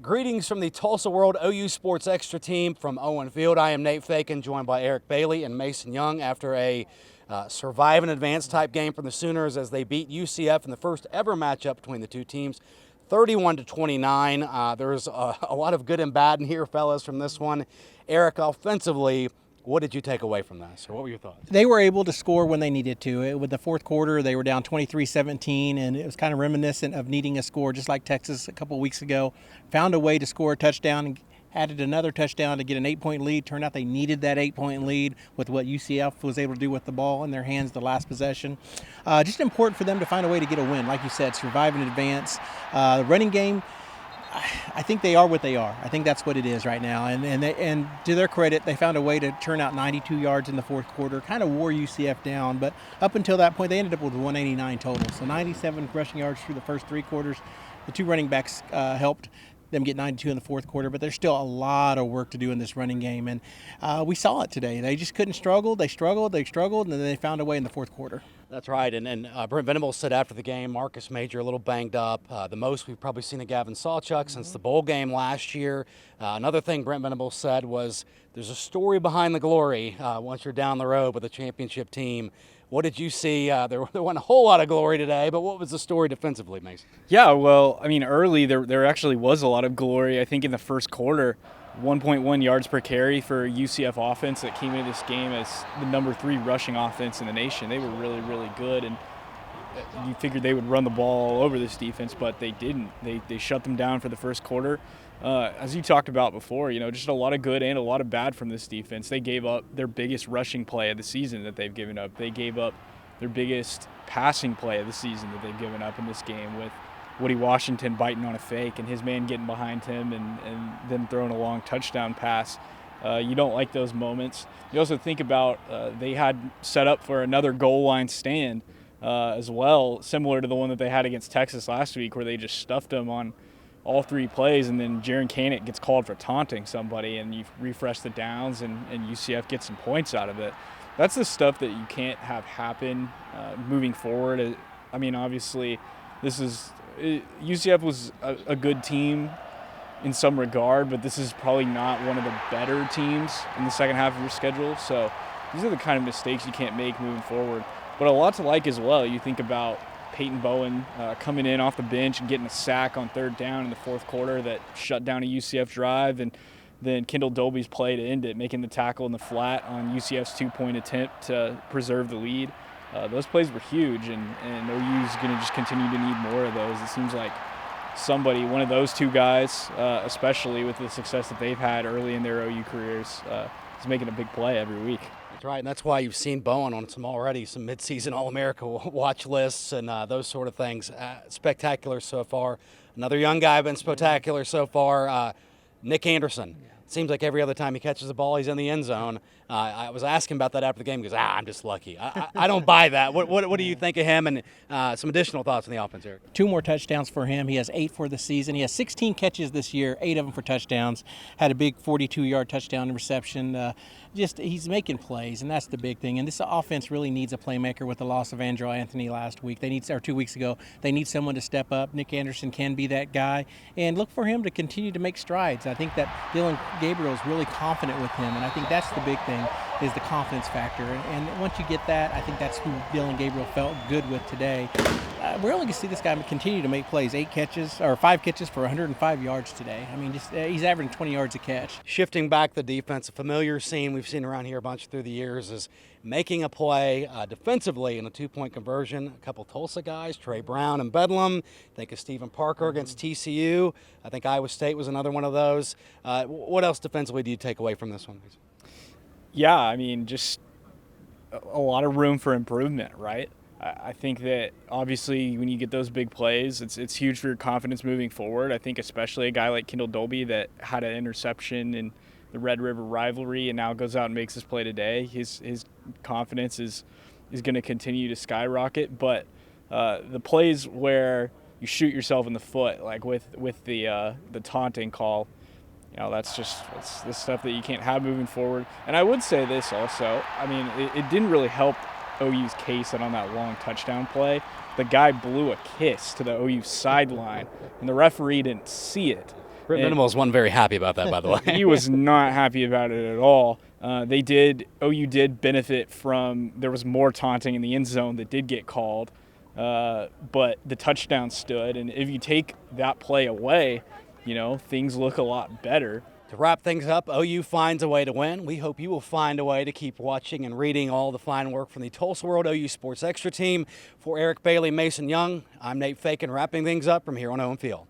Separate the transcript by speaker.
Speaker 1: Greetings from the Tulsa World OU Sports Extra team from Owen Field. I am Nate Feken, joined by Eric Bailey and Mason Young after a survive and advance type game from the Sooners as they beat UCF in the first ever matchup between the two teams, 31-29. There's a lot of good and bad in here, fellas, from this one. Eric, offensively, what did you take away from this, or what were your thoughts?
Speaker 2: They were able to score when they needed to. With the fourth quarter, they were down 23-17, and it was kind of reminiscent of needing a score, just like Texas a couple of weeks ago. Found a way to score a touchdown and added another touchdown to get an 8-point lead. Turned out they needed that 8-point lead with what UCF was able to do with the ball in their hands the last possession. Just important for them to find a way to get a win. Like you said, survive and advance. The running game, I think they are what they are. I think that's what it is right now. And to their credit, they found a way to turn out 92 yards in the fourth quarter, kind of wore UCF down. But up until that point, they ended up with 189 total. So 97 rushing yards through the first three quarters. The two running backs helped them get 92 in the fourth quarter, but there's still a lot of work to do in this running game. And we saw it today. They just couldn't struggle. They struggled, and then they found a way in the fourth quarter.
Speaker 1: That's right, and Brent Venables said after the game, Marcus Major a little banged up, the most we've probably seen of Gavin Sawchuk since the bowl game last year. Another thing Brent Venables said was there's a story behind the glory once you're down the road with a championship team. What did you see? There wasn't a whole lot of glory today, but what was the story defensively, Mason?
Speaker 3: Yeah, well, I mean, early there actually was a lot of glory. I think in the first quarter, 1.1 yards per carry for UCF offense that came into this game as the number 3 rushing offense in the nation. They were really, really good, and you figured they would run the ball all over this defense, but they didn't. They shut them down for the first quarter. As you talked about before, just a lot of good and a lot of bad from this defense. They gave up their biggest rushing play of the season that they've given up. They gave up their biggest passing play of the season that they've given up in this game with Woody Washington biting on a fake and his man getting behind him and them throwing a long touchdown pass. You don't like those moments. You also think about they had set up for another goal line stand as well, similar to the one that they had against Texas last week where they just stuffed them on all 3 plays, and then Jaron Canick gets called for taunting somebody, and you refresh the downs, and UCF gets some points out of it. That's the stuff that you can't have happen moving forward. I mean, obviously, UCF was a good team in some regard, but this is probably not one of the better teams in the second half of your schedule. So these are the kind of mistakes you can't make moving forward. But a lot to like as well. You think about Peyton Bowen coming in off the bench and getting a sack on third down in the fourth quarter that shut down a UCF drive, and then Kendall Dolby's play to end it, making the tackle in the flat on UCF's 2-point attempt to preserve the lead. Those plays were huge, and OU's going to just continue to need more of those. It seems like one of those two guys, especially with the success that they've had early in their OU careers, is making a big play every week.
Speaker 1: That's right, and that's why you've seen Bowen on some midseason All-America watch lists and those sort of things. Spectacular so far. Another young guy been spectacular so far. Nick Anderson. Seems like every other time he catches the ball, he's in the end zone. I was asking about that after the game. He goes, I'm just lucky. I don't buy that. What do you think of him? And some additional thoughts on the offense, Eric?
Speaker 2: 2 more touchdowns for him. He has 8 for the season. He has 16 catches this year, 8 of them for touchdowns. Had a big 42-yard touchdown reception. He's making plays, and that's the big thing. And this offense really needs a playmaker with the loss of Andrew Anthony last week. 2 weeks ago. They need someone to step up. Nick Anderson can be that guy. And look for him to continue to make strides. I think that Dylan Gabriel is really confident with him, and I think that's the big thing, is the confidence factor. And once you get that, I think that's who Dylan Gabriel felt good with today. We're only going to see this guy continue to make plays. 5 catches for 105 yards today. I mean, he's averaging 20 yards a catch.
Speaker 1: Shifting back the defense, a familiar scene we've seen around here a bunch through the years is making a play defensively in a 2-point conversion. A couple Tulsa guys, Trey Brown and Bedlam. Think of Stephen Parker against TCU. I think Iowa State was another one of those. What else defensively do you take away from this one?
Speaker 3: Yeah, I mean, just a lot of room for improvement, right? I think that obviously when you get those big plays, it's huge for your confidence moving forward. I think especially a guy like Kendall Dolby that had an interception in the Red River rivalry and now goes out and makes this play today. His confidence is going to continue to skyrocket. But the plays where you shoot yourself in the foot, like with the taunting call, that's the stuff that you can't have moving forward. And I would say this also. I mean, it didn't really help OU's case that on that long touchdown play, the guy blew a kiss to the OU sideline, and the referee didn't see it.
Speaker 1: Britt
Speaker 3: And
Speaker 1: Minimals wasn't very happy about that, by the way.
Speaker 3: he was not happy about it at all. OU did benefit from, there was more taunting in the end zone that did get called, but the touchdown stood. And if you take that play away, things look a lot better.
Speaker 1: To wrap things up, OU finds a way to win. We hope you will find a way to keep watching and reading all the fine work from the Tulsa World OU Sports Extra team. For Eric Bailey, Mason Young, I'm Nate Feken, wrapping things up from here on Home Field.